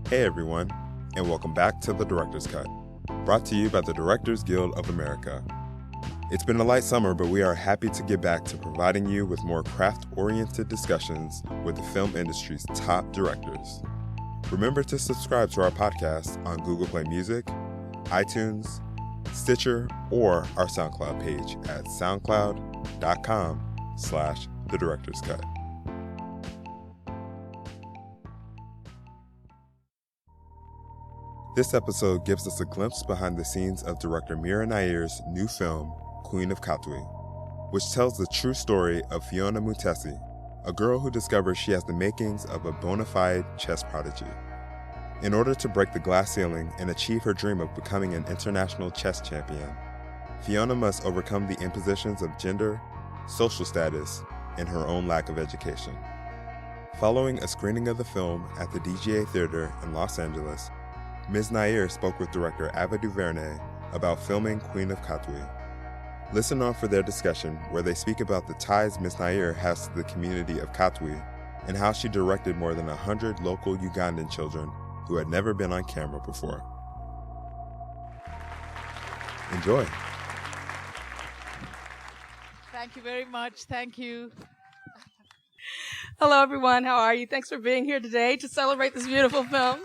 Hey everyone, and welcome back to The Director's Cut, brought to you by the Directors Guild of America. It's been a light summer, but we are happy to get back to providing you with more craft-oriented discussions with the film industry's top directors. Remember to subscribe to our podcast on Google Play Music, iTunes, Stitcher, or our SoundCloud page at soundcloud.com/thedirectorscut. This episode gives us a glimpse behind the scenes of director Mira Nair's new film, Queen of Katwe, which tells the true story of Phiona Mutesi, a girl who discovers she has the makings of a bona fide chess prodigy. In order to break the glass ceiling and achieve her dream of becoming an international chess champion, Phiona must overcome the impositions of gender, social status, and her own lack of education. Following a screening of the film at the DGA Theater in Los Angeles, Ms. Nair spoke with director Ava DuVernay about filming Queen of Katwe. Listen on for their discussion where they speak about the ties Ms. Nair has to the community of Katwe and how she directed more than 100 local Ugandan children who had never been on camera before. Enjoy. Thank you very much. Thank you. Hello, everyone. How are you? Thanks for being here today to celebrate this beautiful film.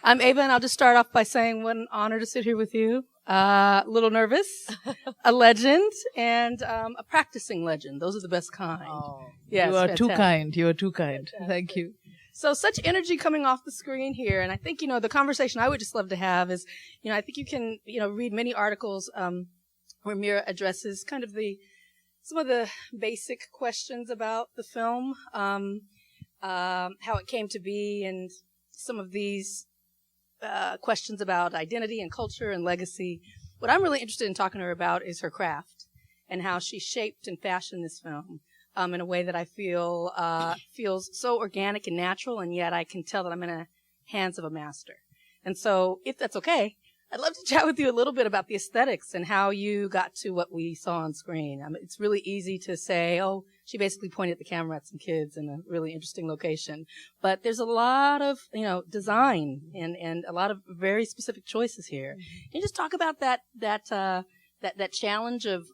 I'm Ava, and I'll just start off by saying what an honor to sit here with you. A little nervous, a legend, and a practicing legend. Those are the best kind. Oh, yes, you are fantastic. too kind. You are too kind. Fantastic. Thank you. So such energy coming off the screen here. And I think, the conversation I would just love to have is, I think you can, read many articles where Mira addresses kind of some of the basic questions about the film, how it came to be, and some of these questions about identity and culture and legacy. What I'm really interested in talking to her about is her craft and how she shaped and fashioned this film in a way that I feel feels so organic and natural, and yet I can tell that I'm in the hands of a master. And so, if that's okay, I'd love to chat with you a little bit about the aesthetics and how you got to what we saw on screen. It's really easy to say, oh, she basically pointed the camera at some kids in a really interesting location. But there's a lot of, design and a lot of very specific choices here. Can you just talk about that challenge of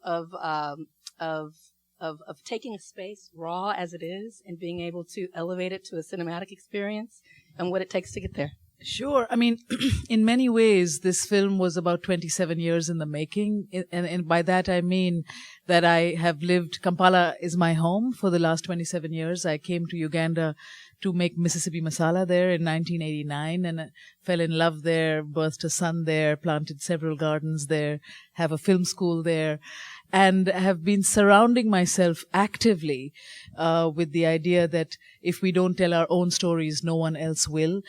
taking a space raw as it is and being able to elevate it to a cinematic experience and what it takes to get there? Sure. I mean, in many ways, this film was about 27 years in the making. And by that, I mean that I have lived, Kampala is my home for the last 27 years. I came to Uganda to make Mississippi Masala there in 1989 and fell in love there, birthed a son there, planted several gardens there, have a film school there, and have been surrounding myself actively with the idea that if we don't tell our own stories, no one else will.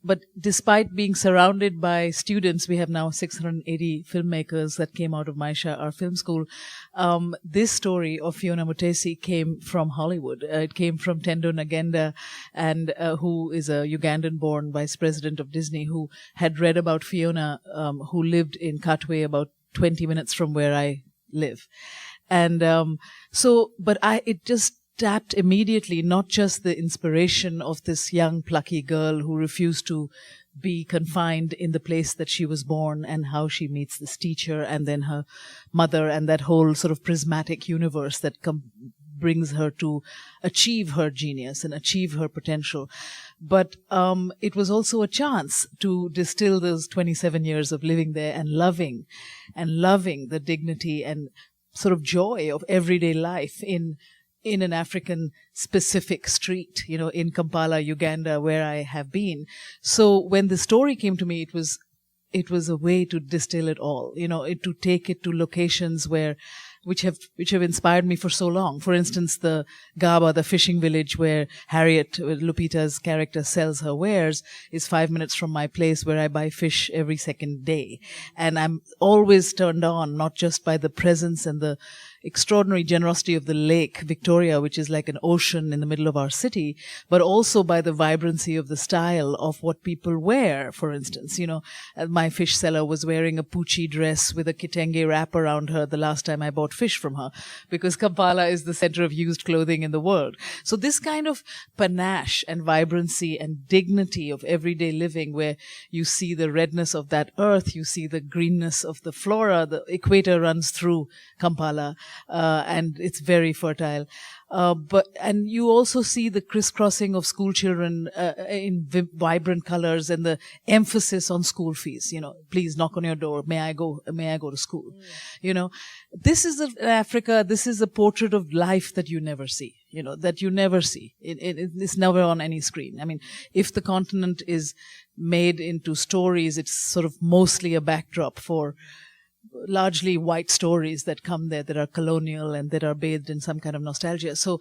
But despite being surrounded by students, we have now 680 filmmakers that came out of Maisha, our film school. This story of Phiona Mutesi came from Hollywood. It came from Tendo Nagenda, and who is a Ugandan-born vice president of Disney, who had read about Phiona, who lived in Katwe, about 20 minutes from where I live. And it just tapped immediately not just the inspiration of this young plucky girl who refused to be confined in the place that she was born, and how she meets this teacher and then her mother, and that whole sort of prismatic universe that brings her to achieve her genius and achieve her potential. But it was also a chance to distill those 27 years of living there and loving the dignity and sort of joy of everyday life in an African-specific street, in Kampala, Uganda, where I have been. So when the story came to me, it was a way to distill it all, to take it to locations which have inspired me for so long. For instance, the Gaba, the fishing village where Harriet, Lupita's character, sells her wares, is 5 minutes from my place where I buy fish every second day. And I'm always turned on, not just by the presence and the extraordinary generosity of the lake, Victoria, which is like an ocean in the middle of our city, but also by the vibrancy of the style of what people wear, for instance. My fish seller was wearing a Poochie dress with a kitenge wrap around her the last time I bought fish from her, because Kampala is the center of used clothing in the world. So this kind of panache and vibrancy and dignity of everyday living, where you see the redness of that earth, you see the greenness of the flora, the equator runs through Kampala, and it's very fertile. And you also see the crisscrossing of school children in vibrant colors, and the emphasis on school fees. Please knock on your door. May I go to school? This is Africa. This is a portrait of life that you never see. It's never on any screen. I mean, if the continent is made into stories, it's sort of mostly a backdrop for largely white stories that come there, that are colonial and that are bathed in some kind of nostalgia. So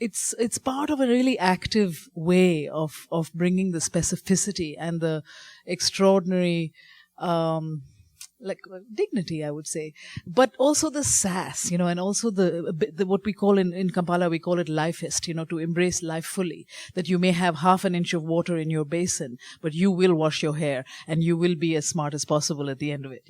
it's part of a really active way of bringing the specificity and the extraordinary dignity, I would say, but also the sass, and also the what we call in Kampala, we call it lifeist, to embrace life fully, that you may have half an inch of water in your basin, but you will wash your hair and you will be as smart as possible at the end of it.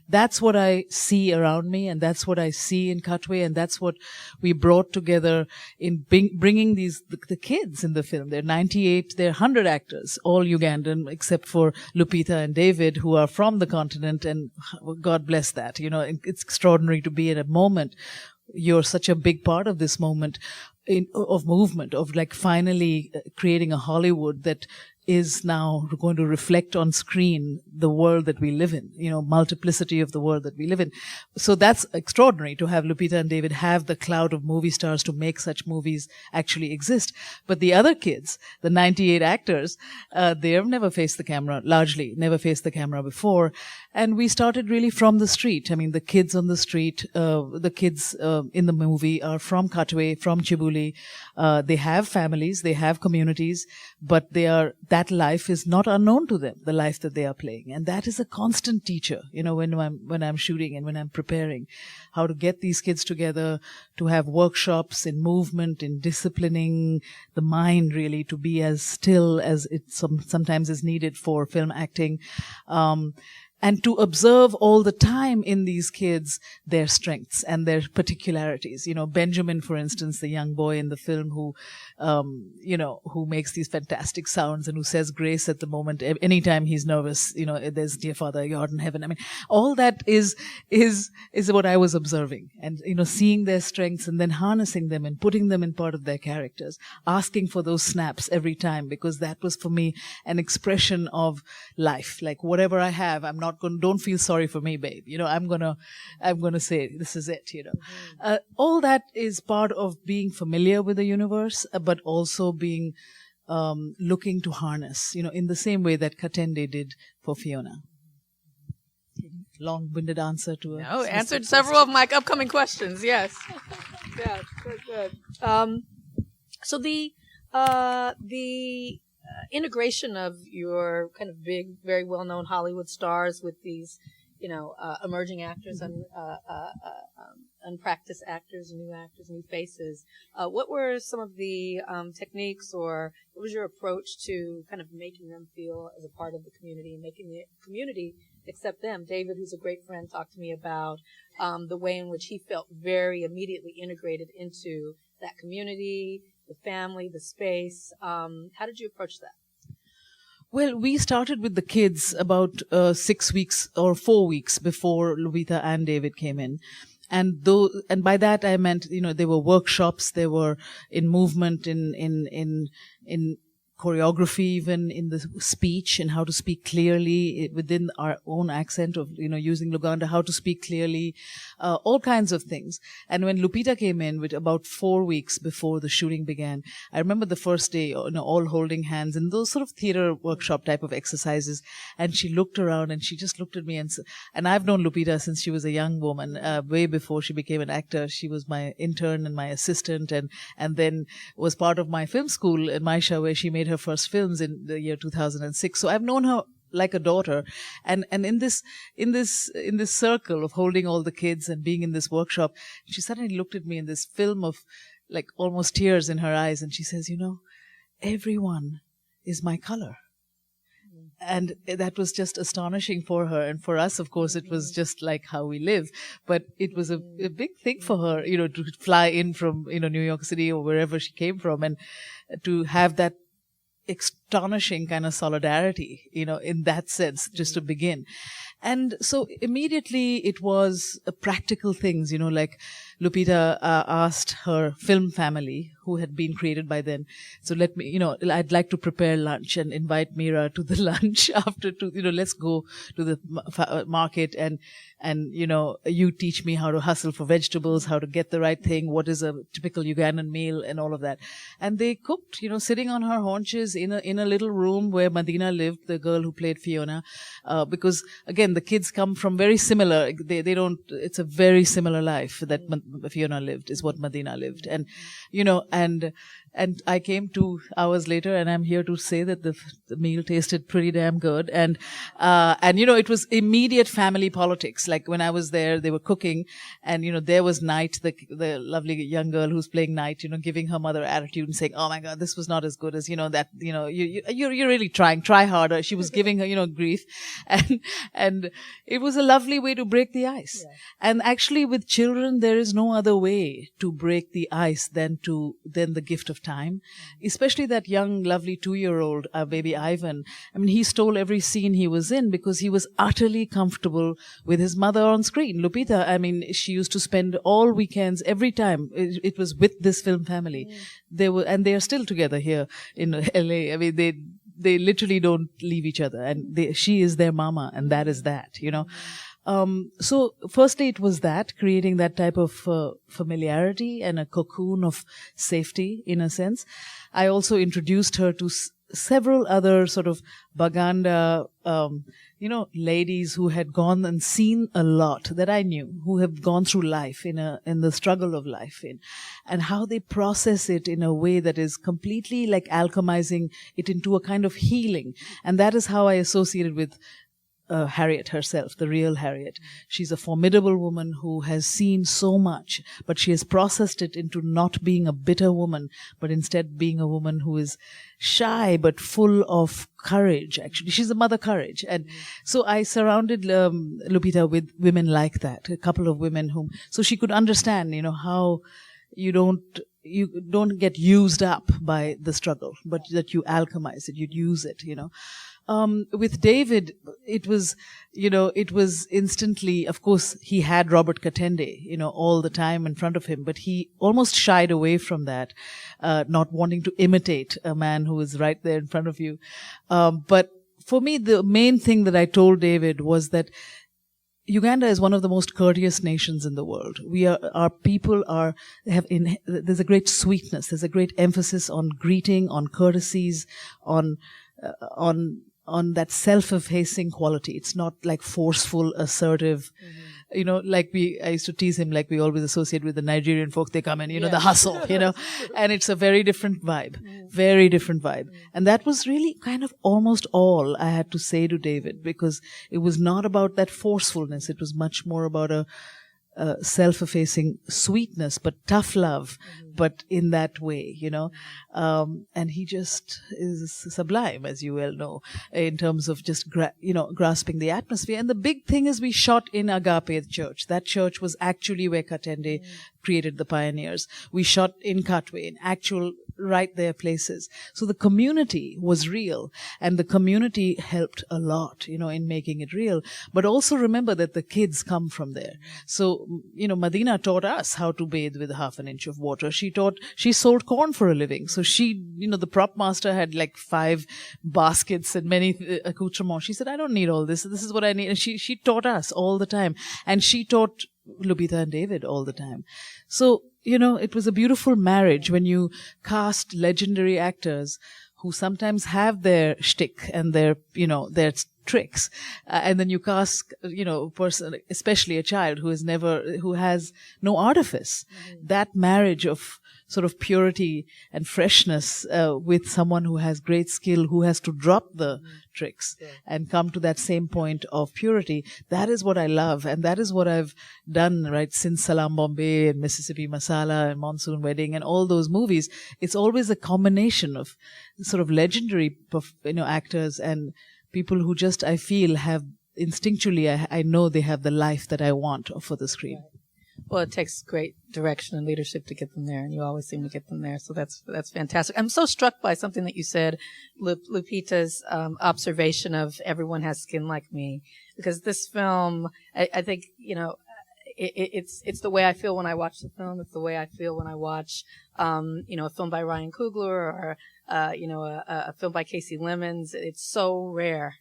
That's what I see around me, and that's what I see in Katwe, and that's what we brought together in bringing the kids in the film. They're 98, they're 100 actors, all Ugandan, except for Lupita and David, who are from the continent, and God bless that. It's extraordinary to be in a moment. You're such a big part of this moment of movement, of finally creating a Hollywood that is now going to reflect on screen the world that we live in, multiplicity of the world that we live in. So that's extraordinary to have Lupita and David have the clout of movie stars to make such movies actually exist. But the other kids, the 98 actors, they have never faced the camera, largely never faced the camera before. And we started really from the street. I mean, the kids on the street, the kids in the movie are from Katwe, from Chibuli. They have families, they have communities, but that life is not unknown to them, the life that they are playing. And that is a constant teacher, when I'm shooting and when I'm preparing, how to get these kids together, to have workshops in movement, in disciplining the mind, really, to be as still as it sometimes is needed for film acting. And to observe all the time in these kids their strengths and their particularities. Benjamin, for instance, the young boy in the film who makes these fantastic sounds and who says grace at the moment, anytime he's nervous, there's dear Father, you art in heaven. I mean, all that is what I was observing, and, seeing their strengths and then harnessing them and putting them in part of their characters, asking for those snaps every time, because that was for me an expression of life. Like, whatever I have, don't feel sorry for me, babe. I'm gonna say, this is it, all that is part of being familiar with the universe, but also being, looking to harness, in the same way that Katende did for Phiona. Long-winded answer to answered several of my upcoming questions. Yes. Yeah, good. So the integration of your kind of big, very well-known Hollywood stars with these, emerging actors and unpracticed actors, new faces. What were some of the techniques, or what was your approach to kind of making them feel as a part of the community and making the community accept them? David, who's a great friend, talked to me about the way in which he felt very immediately integrated into that community, the family, the space. How did you approach that? Well, we started with the kids about 6 weeks or 4 weeks before Lupita and David came in. And by that I meant, they were workshops, they were in movement, in choreography, even in the speech, and how to speak clearly within our own accent of, using Luganda, how to speak clearly, all kinds of things. And when Lupita came in, with about 4 weeks before the shooting began, I remember the first day, all holding hands and those sort of theater workshop type of exercises. And she looked around and she just looked at me, and I've known Lupita since she was a young woman, way before she became an actor. She was my intern and my assistant, and then was part of my film school in Maisha, where she made her first films in the year 2006. So I've known her like a daughter. And in this circle of holding all the kids and being in this workshop, she suddenly looked at me in this film of like almost tears in her eyes, and she says, everyone is my color. And that was just astonishing for her. And for us, of course, it was just like how we live. But it was a big thing for her, to fly in from, New York City or wherever she came from, and to have that astonishing kind of solidarity, in that sense, just to begin. And so immediately it was practical things, like Lupita asked her film family, who had been created by then, so let me, I'd like to prepare lunch and invite Mira to the lunch after, let's go to the market and you teach me how to hustle for vegetables, how to get the right thing, what is a typical Ugandan meal, and all of that. And they cooked, sitting on her haunches in a little room where Madina lived, the girl who played Phiona, because again, the kids come from very similar, it's a very similar life that Phiona lived, is what Madina lived. And, and I came 2 hours later, and I'm here to say that the meal tasted pretty damn good. And it was immediate family politics. Like when I was there, they were cooking, and, there was Night, the lovely young girl who's playing Night, giving her mother attitude and saying, oh my God, this was not as good as, that, you're really try harder. She was giving her, grief. And it was a lovely way to break the ice. Yeah. And actually with children, there is no other way to break the ice than the gift of time, especially that young, lovely 2-year-old baby Ivan. I mean, he stole every scene he was in because he was utterly comfortable with his mother on screen. Lupita, I mean, she used to spend all weekends, every time it was with this film family. And they are still together here in LA. I mean, they literally don't leave each other, and she is their mama, and that is that, So firstly, it was that, creating that type of familiarity and a cocoon of safety, in a sense. I also introduced her to several other sort of Baganda, ladies who had gone and seen a lot that I knew, who have gone through life in the struggle of life, and how they process it in a way that is completely like alchemizing it into a kind of healing. And that is how I associated with Harriet herself, the real Harriet. She's a formidable woman who has seen so much, but she has processed it into not being a bitter woman, but instead being a woman who is shy but full of courage. Actually, she's a mother courage. And so I surrounded Lupita with women like that, a couple of women so she could understand, how you don't get used up by the struggle, but that you alchemize it, you use it, With David, it was instantly, of course, he had Robert Katende, all the time in front of him, but he almost shied away from that, not wanting to imitate a man who is right there in front of you. But for me, the main thing that I told David was that Uganda is one of the most courteous nations in the world. Our people there's a great sweetness, there's a great emphasis on greeting, on courtesies, on that self-effacing quality. It's not like forceful, assertive, I used to tease him, like we always associate with the Nigerian folk. They come in, the hustle, and it's a very different vibe, very different vibe. And that was really kind of almost all I had to say to David, because it was not about that forcefulness. It was much more about a self-effacing sweetness, but tough love, but in that way, and he just is sublime, as you well know, in terms of just, grasping the atmosphere. And the big thing is we shot in Agape Church. That church was actually where Katende created the pioneers. We shot in Katwe, in actual right there places. So the community was real, and the community helped a lot, in making it real. But also remember that the kids come from there. So, Madina taught us how to bathe with half an inch of water. She sold corn for a living. So the prop master had like 5 baskets and many accoutrements. She said, I don't need all this. This is what I need. And she taught us all the time. And she taught Lupita and David all the time. So, it was a beautiful marriage when you cast legendary actors who sometimes have their shtick and their tricks, and then you cast, person, especially a child who has no artifice. That marriage of sort of purity and freshness with someone who has great skill, who has to drop the tricks and come to that same point of purity. That is what I love, and that is what I've done, right, since Salam Bombay and Mississippi Masala and Monsoon Wedding and all those movies. It's always a combination of sort of legendary, actors and people who just, I feel, have instinctually, I know they have the life that I want for the screen. Right. Well, it takes great direction and leadership to get them there, and you always seem to get them there. So that's fantastic. I'm so struck by something that you said, Lupita's observation of everyone has skin like me, because this film, I think, it's the way I feel when I watch the film. It's the way I feel when I watch, a film by Ryan Coogler or, a film by Casey Lemons. It's so rare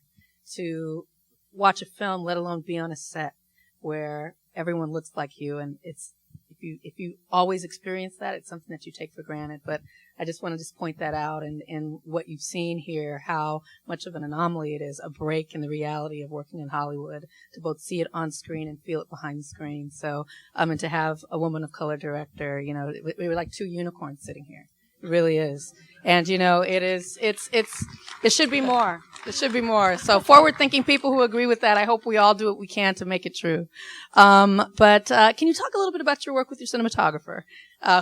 to watch a film, let alone be on a set where everyone looks like you. And it's, if you always experience that, it's something that you take for granted. But I just want to point that out, and what you've seen here, how much of an anomaly it is, a break in the reality of working in Hollywood, to both see it on screen and feel it behind the screen. So, and to have a woman of color director, we were like two unicorns sitting here. It really is. And, it should be more. It should be more. So forward-thinking people who agree with that, I hope we all do what we can to make it true. But can you talk a little bit about your work with your cinematographer?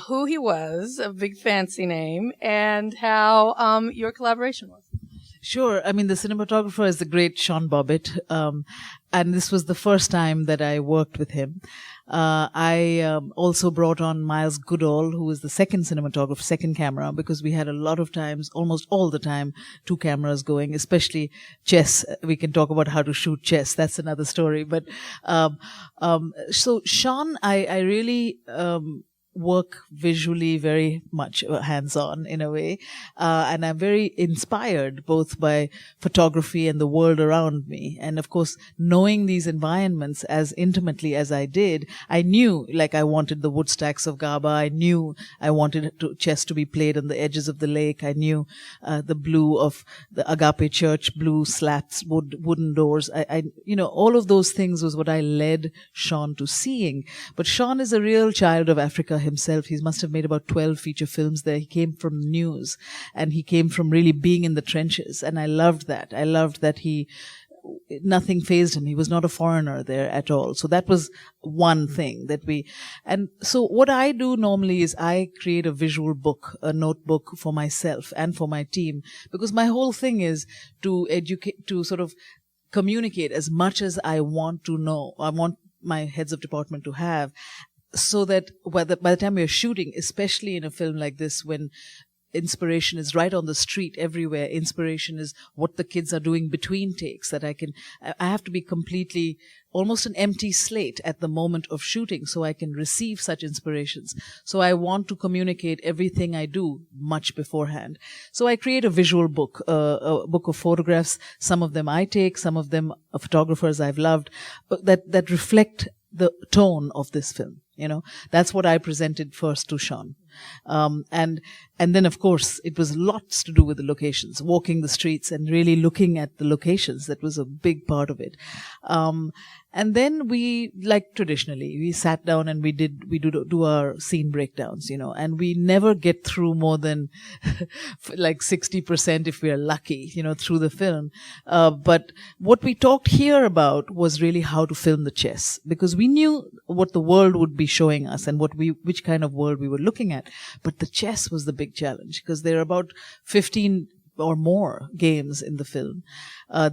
Who he was, a big fancy name, and how, your collaboration was? Sure. I mean, the cinematographer is the great Sean Bobbitt. And this was the first time that I worked with him. I also brought on Miles Goodall, who was the second cinematographer, second camera, because we had a lot of times, almost all the time, two cameras going, especially chess. We can talk about how to shoot chess. That's another story. But so Sean, I really work visually very much hands-on in a way, and I'm very inspired both by photography and the world around me. And of course, knowing these environments as intimately as I did, I knew, like, I wanted the wood stacks of Gaba. I knew I wanted chess to be played on the edges of the lake. I knew the blue of the Agape Church, blue slats, wooden doors. I all of those things was what I led Sean to seeing. But Sean is a real child of Africa himself. He must have made about 12 feature films there. He came from news, and he came from really being in the trenches. And I loved that. I loved that nothing fazed him. He was not a foreigner there at all. So that was one thing and so what I do normally is I create a visual book, a notebook for myself and for my team, because my whole thing is to educate, to sort of communicate as much as I want to know. I want my heads of department to have, so that by the time we're shooting, especially in a film like this, when inspiration is right on the street everywhere, inspiration is what the kids are doing between takes, that I have to be completely, almost an empty slate at the moment of shooting, so I can receive such inspirations. So I want to communicate everything I do much beforehand. So I create a visual book, a book of photographs. Some of them I take, some of them are photographers I've loved, that reflect the tone of this film. That's what I presented first to Sean. And then, of course, it was lots to do with the locations, walking the streets and really looking at the locations. That was a big part of it. And then we, like traditionally, we sat down and we do our scene breakdowns, and we never get through more than like 60% if we are lucky, through the film. But what we talked here about was really how to film the chess, because we knew what the world would be showing us and which kind of world we were looking at. But the chess was the big challenge, because there are about 15 or more games in the film.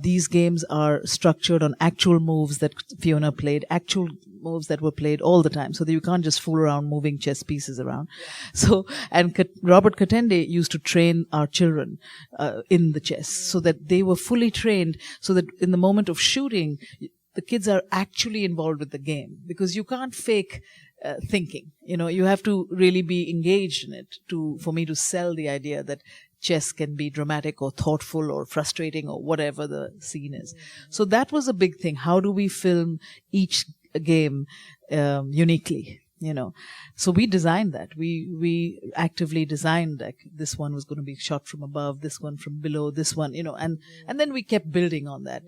These games are structured on actual moves that Phiona played, actual moves that were played all the time, so that you can't just fool around moving chess pieces around. So, and Robert Katende used to train our children in the chess, so that they were fully trained, so that in the moment of shooting, the kids are actually involved with the game, because you can't fake thinking. You have to really be engaged in it for me to sell the idea that chess can be dramatic or thoughtful or frustrating or whatever the scene is. So that was a big thing. How do we film each game uniquely? So we designed that. We actively designed, like, this one was going to be shot from above, this one from below, this one, and then we kept building on that.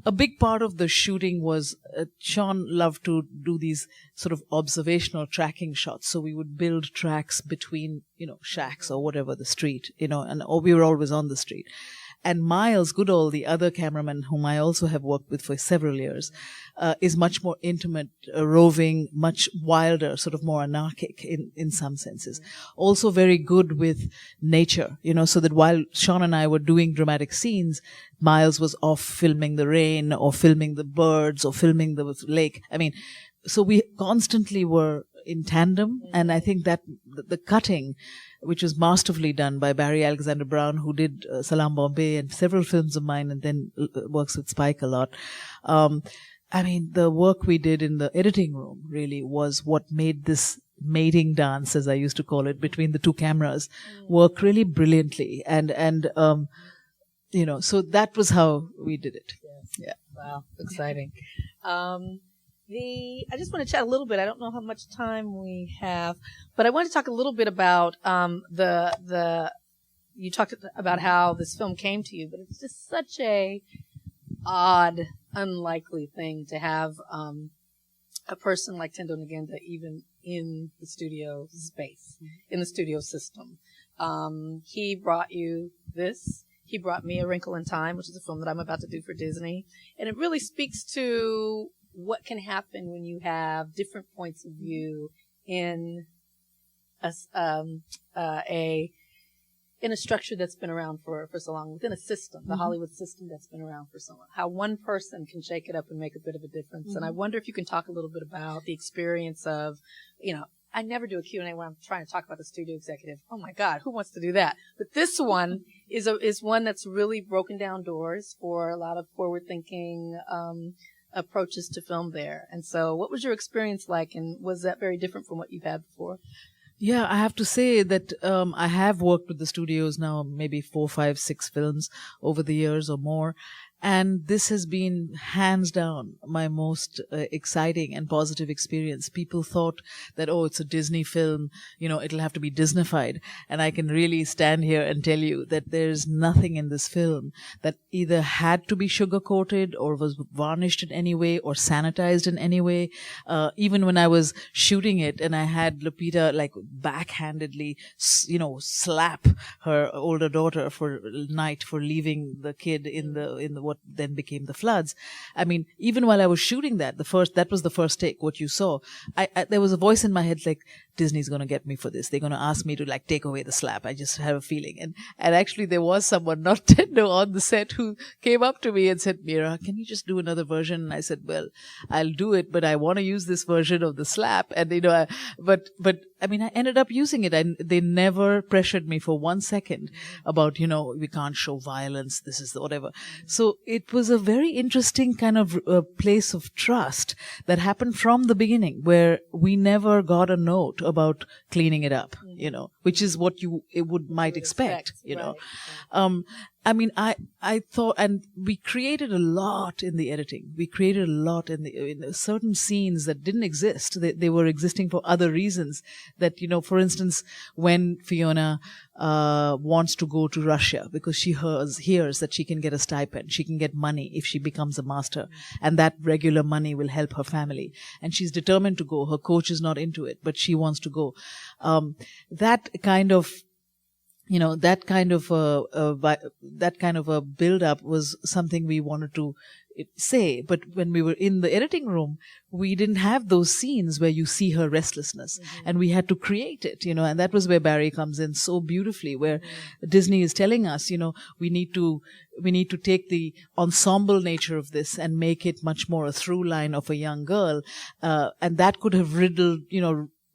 a big part of the shooting was Sean loved to do these sort of observational tracking shots. So we would build tracks between, shacks or whatever, the street, or we were always on the street. And Miles Goodall, the other cameraman whom I also have worked with for several years, is much more intimate, roving, much wilder, sort of more anarchic in some senses. Also very good with nature, so that while Sean and I were doing dramatic scenes, Miles was off filming the rain or filming the birds or filming the lake. So we constantly were in tandem, and I think that the cutting, which was masterfully done by Barry Alexander Brown, who did Salam Bombay and several films of mine, and then works with Spike a lot. The work we did in the editing room really was what made this mating dance, as I used to call it, between the two cameras work really brilliantly. So that was how we did it. Yeah. Wow. Exciting. I just want to chat a little bit. I don't know how much time we have, but I want to talk a little bit about you talked about how this film came to you, but it's just such a odd, unlikely thing to have a person like Tendo Ngenda even in the studio space, in the studio system. He brought you this. He brought me A Wrinkle in Time, which is a film that I'm about to do for Disney, and it really speaks to what can happen when you have different points of view in a structure that's been around for so long, within a system, the Hollywood system that's been around for so long. How one person can shake it up and make a bit of a difference. And I wonder if you can talk a little bit about the experience of, I never do a Q&A when I'm trying to talk about the studio executive. Oh my God, who wants to do that? But this one is one that's really broken down doors for a lot of forward-thinking approaches to film there. And so what was your experience like, and was that very different from what you've had before? Yeah, I have to say that I have worked with the studios now, maybe 4, 5, 6 films over the years or more. And this has been hands down my most exciting and positive experience. People thought that, it's a Disney film, it'll have to be Disneyfied. And I can really stand here and tell you that there's nothing in this film that either had to be sugar-coated or was varnished in any way or sanitized in any way. Even when I was shooting it and I had Lupita backhandedly, slap her older daughter for night for leaving the kid in the what then became the floods. Even while I was shooting that was the first take, what you saw, there was a voice in my head like, Disney's going to get me for this. They're going to ask me to take away the slap. I just have a feeling. And actually there was someone, not Tendo, on the set who came up to me and said, Mira, can you just do another version? And I said, well, I'll do it, but I want to use this version of the slap. And, I ended up using it. They never pressured me for 1 second about, we can't show violence. This is whatever. So it was a very interesting kind of place of trust that happened from the beginning, where we never got a note about cleaning it up, which is what you might expect, Right. I thought, and we created a lot in the editing. We created a lot in certain scenes that didn't exist. They were existing for other reasons. That, for instance, when Phiona wants to go to Russia because she hears that she can get a stipend, she can get money if she becomes a master, and that regular money will help her family. And she's determined to go. Her coach is not into it, but she wants to go. That kind of a build-up was something we wanted to say. But when we were in the editing room, we didn't have those scenes where you see her restlessness, and we had to create it, and that was where Barry comes in so beautifully, where Disney is telling us, we need to take the ensemble nature of this and make it much more a through line of a young girl, and that could have riddled,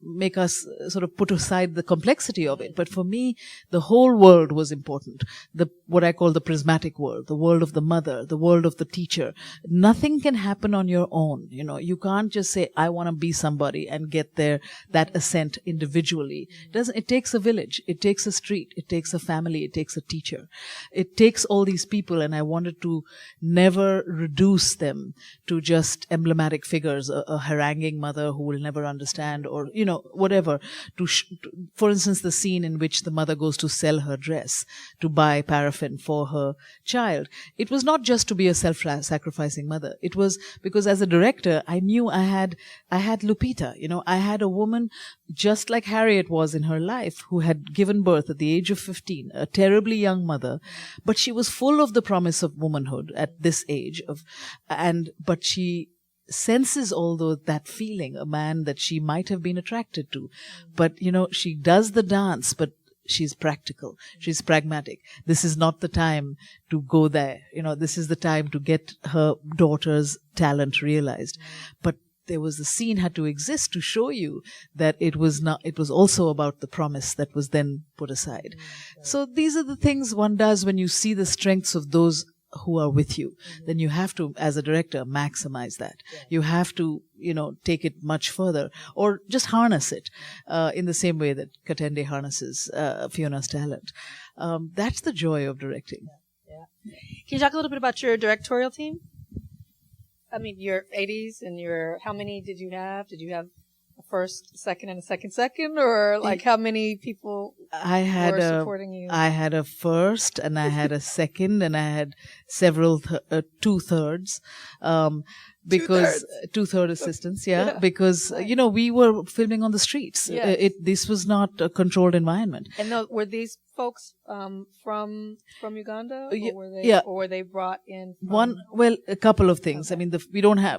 make us sort of put aside the complexity of it. But for me, the whole world was important. What I call the prismatic world, the world of the mother, the world of the teacher. Nothing can happen on your own. You can't just say, I want to be somebody and get that ascent individually. It takes a village. It takes a street. It takes a family. It takes a teacher. It takes all these people, and I wanted to never reduce them to just emblematic figures, a haranguing mother who will never understand, or, whatever. For instance, the scene in which the mother goes to sell her dress to buy paraffin for her child. It was not just to be a self-sacrificing mother. It was because as a director, I knew I had Lupita. I had a woman just like Harriet was in her life, who had given birth at the age of 15, a terribly young mother, but she was full of the promise of womanhood at this age but she senses although that feeling, a man that she might have been attracted to. But, she does the dance, but she's practical. She's pragmatic. This is not the time to go there. This is the time to get her daughter's talent realized. But the scene had to exist to show you that it was also about the promise that was then put aside. So these are the things one does when you see the strengths of those who are with you. Then you have to, as a director, maximize that. You have to, take it much further, or just harness it in the same way that Katende harnesses Fiona's talent. That's the joy of directing. Yeah. Can you talk a little bit about your directorial team? I mean, your 80s and how many did you have? Did you have a first, second, and a second, or how many people were supporting you? I had a first, and I had a second, and I had several 2/3. Because two-third assistants, because we were filming on the streets. Yes. This was not a controlled environment. And were these folks from Uganda, or were they brought in? A couple of things. Okay.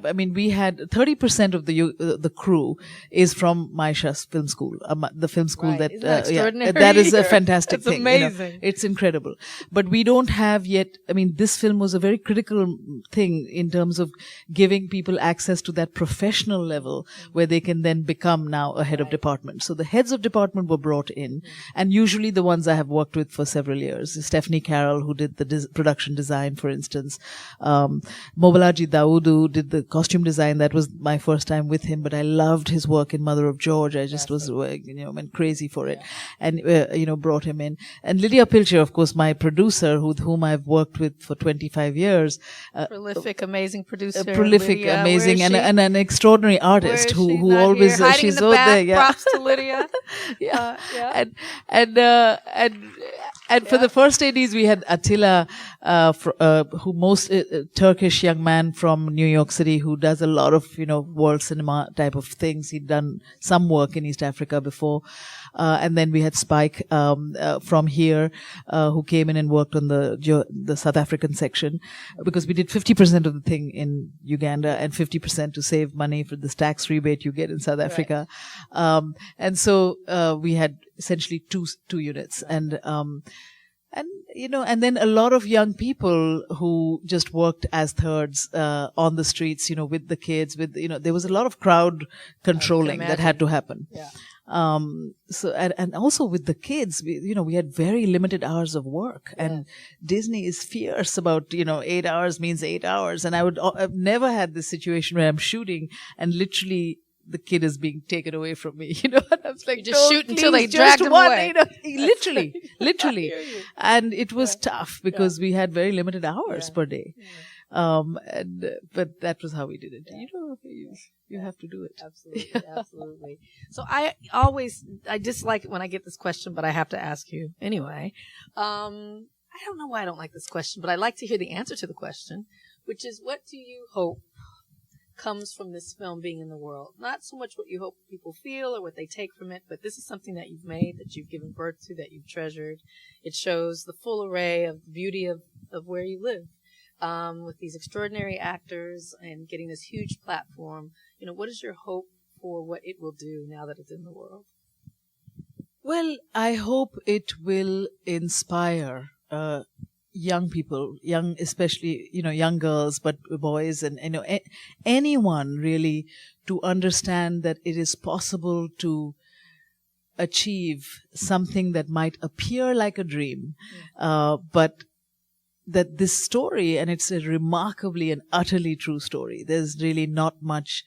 I mean, we had 30% of the crew is from Maisha's film school, the film school that that is a fantastic thing. Amazing. It's incredible. But we don't have yet. I mean, this film was a very critical thing in terms of giving people access to that professional level where they can then become now a head of department. So the heads of department were brought in, and usually the ones I have worked with for several years. Stephanie Carroll, who did the production design, for instance. Mobalaji Daudu did the costume design. That was my first time with him, but I loved his work in Mother of George. I just went crazy for it, and brought him in. And Lydia Pilcher, of course, my producer, with whom I've worked with for 25 years. Prolific, amazing producer. Lydia, amazing, and an extraordinary artist who always she's over there. Yeah. Props to Lydia. And for the first ADs, we had Attila, Turkish young man from New York City who does a lot of, world cinema type of things. He'd done some work in East Africa before. And then we had Spike, from here, who came in and worked on the South African section, because we did 50% of the thing in Uganda and 50% to save money for this tax rebate you get in South Africa. And so, we had essentially two units, and then a lot of young people who just worked as thirds, on the streets, with the kids, there was a lot of crowd controlling that had to happen. Yeah. So, and also with the kids, we had very limited hours of work, and Disney is fierce about, 8 hours means 8 hours. And I've never had this situation where I'm shooting and literally the kid is being taken away from me, and I was like, you just shoot until they dragged him away. Literally. And it was tough because we had very limited hours per day. But that was how we did it. You have to do it. Absolutely. So I dislike it when I get this question, but I have to ask you anyway. I don't know why I don't like this question, but I like to hear the answer to the question, which is, what do you hope comes from this film being in the world? Not so much what you hope people feel or what they take from it, but this is something that you've made, that you've given birth to, that you've treasured. It shows the full array of the beauty of where you live, with these extraordinary actors and getting this huge platform. What is your hope for what it will do now that it's in the world? Well, I hope it will inspire young people, especially, young girls, but boys and, anyone really, to understand that it is possible to achieve something that might appear like a dream, but that this story, and it's a remarkably and utterly true story. There's really not much,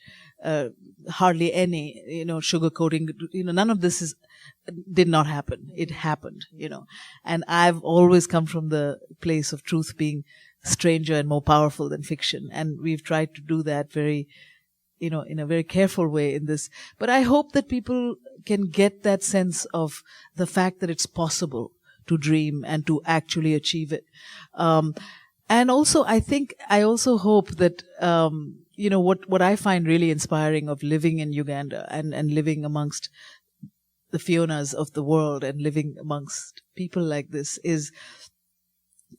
hardly any, sugarcoating. None of this did not happen. It happened, And I've always come from the place of truth being stranger and more powerful than fiction. And we've tried to do that very in a very careful way in this. But I hope that people can get that sense of the fact that it's possible to dream and to actually achieve it. And also, I also hope that, what I find really inspiring of living in Uganda and living amongst the Fionas of the world and living amongst people like this is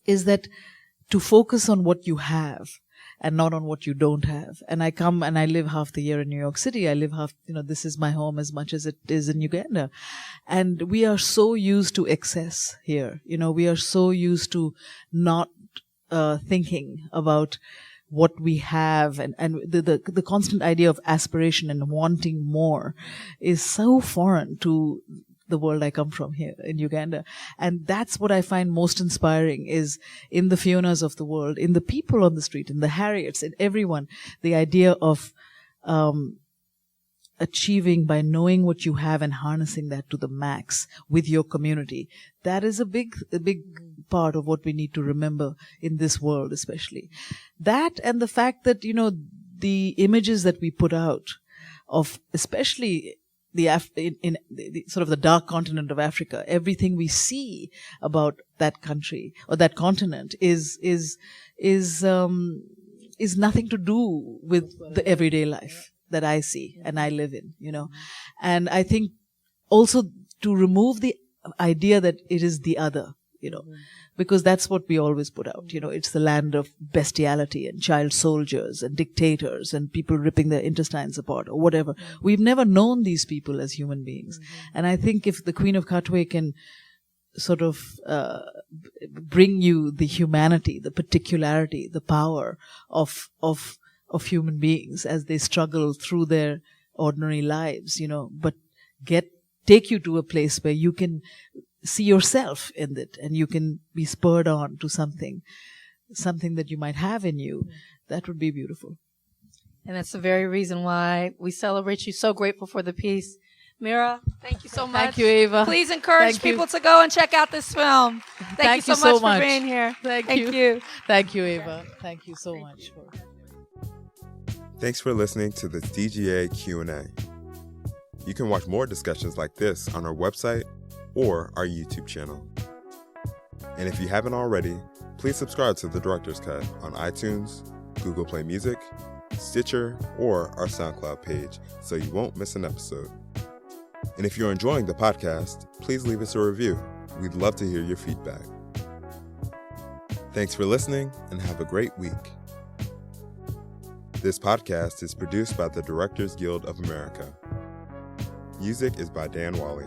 that to focus on what you have and not on what you don't have. And I come and I live half the year in New York City. I live this is my home as much as it is in Uganda. And we are so used to excess here. We are so used to not thinking about what we have, and the constant idea of aspiration and wanting more is so foreign to the world I come from here in Uganda. And that's what I find most inspiring is in the Fionas of the world, in the people on the street, in the Harriets, in everyone, the idea of achieving by knowing what you have and harnessing that to the max with your community. That is a big part of what we need to remember in this world, especially. That and the fact that, the images that we put out of, especially in the sort of the dark continent of Africa, everything we see about that country or that continent is nothing to do with the everyday life that I see and I live in, And I think also to remove the idea that it is the other, because that's what we always put out. It's the land of bestiality and child soldiers and dictators and people ripping their intestines apart or whatever. We've never known these people as human beings. And I think if the Queen of Katwe can sort of bring you the humanity, the particularity, the power of human beings as they struggle through their ordinary lives, but take you to a place where you can see yourself in it and you can be spurred on to something that you might have in you. That would be beautiful. And that's the very reason why we celebrate you. So grateful for the piece. Mira, thank you so much. Thank you, Ava. Please encourage people to go and check out this film. Thank you so much for being here. Thank you. Thank you, Ava. Thank you so much. Thanks for listening to the DGA Q&A. You can watch more discussions like this on our website or our YouTube channel. And if you haven't already, please subscribe to The Director's Cut on iTunes, Google Play Music, Stitcher, or our SoundCloud page so you won't miss an episode. And if you're enjoying the podcast, please leave us a review. We'd love to hear your feedback. Thanks for listening and have a great week. This podcast is produced by the Directors Guild of America. Music is by Dan Wally.